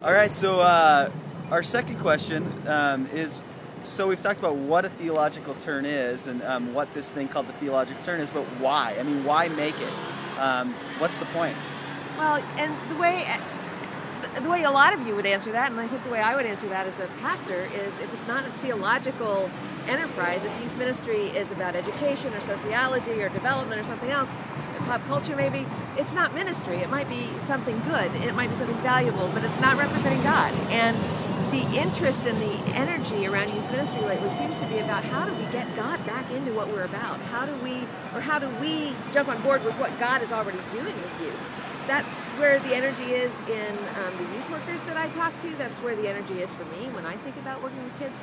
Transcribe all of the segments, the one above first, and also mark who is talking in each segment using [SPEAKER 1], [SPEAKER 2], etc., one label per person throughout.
[SPEAKER 1] All right, so our second question is, so we've talked about what a theological turn is and what this thing called the theological turn is, but why? I mean, why make it? What's the point?
[SPEAKER 2] Well, and the way a lot of you would answer that, and I think the way I would answer that as a pastor, is if it's not a theological enterprise, if youth ministry is about education or sociology or development or something else, pop culture maybe, it's not ministry. It might be something good, it might be something valuable, but it's not representing God. And the interest and the energy around youth ministry lately seems to be about how do we get God back into what we're about? How do we jump on board with what God is already doing with you? That's where the energy is in the youth workers that I talk to. That's where the energy is for me when I think about working with kids.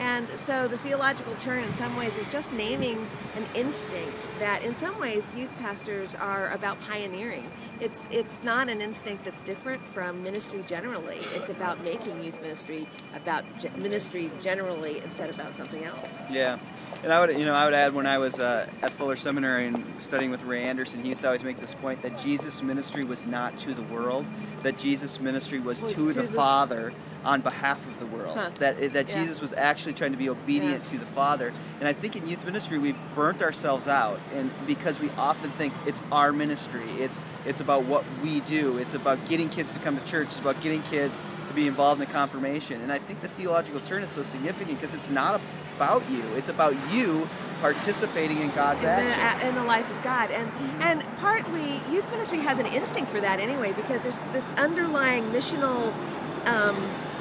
[SPEAKER 2] And so the theological turn in some ways is just naming an instinct that in some ways youth pastors are about pioneering. It's not an instinct that's different from ministry generally. It's about making youth ministry about ministry generally instead of about something else.
[SPEAKER 1] Yeah. And I would add, when I was at Fuller Seminary and studying with Ray Anderson, he used to always make this point that Jesus' ministry was not to the world, that Jesus' ministry was to the Father on behalf of the world.
[SPEAKER 2] Huh.
[SPEAKER 1] That Jesus was actually trying to be obedient to the Father. And I think in youth ministry we've burnt ourselves out, and because we often think it's our ministry, it's about what we do, it's about getting kids to come to church, it's about getting kids to be involved in the confirmation. And I think the theological turn is so significant because it's not about you, it's about you participating in God's action.
[SPEAKER 2] In the life of God. And partly youth ministry has an instinct for that anyway, because there's this underlying missional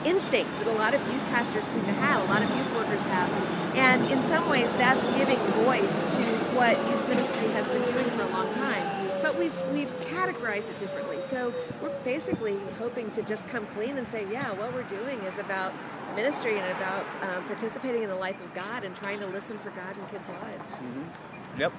[SPEAKER 2] instinct that a lot of youth pastors seem to have, a lot of youth workers have. And in some ways that's giving voice to what youth ministry has been doing for a long time. But we've categorized it differently. So we're basically hoping to just come clean and say, yeah, what we're doing is about ministry and about participating in the life of God and trying to listen for God in kids' lives.
[SPEAKER 1] Mm-hmm. Yep.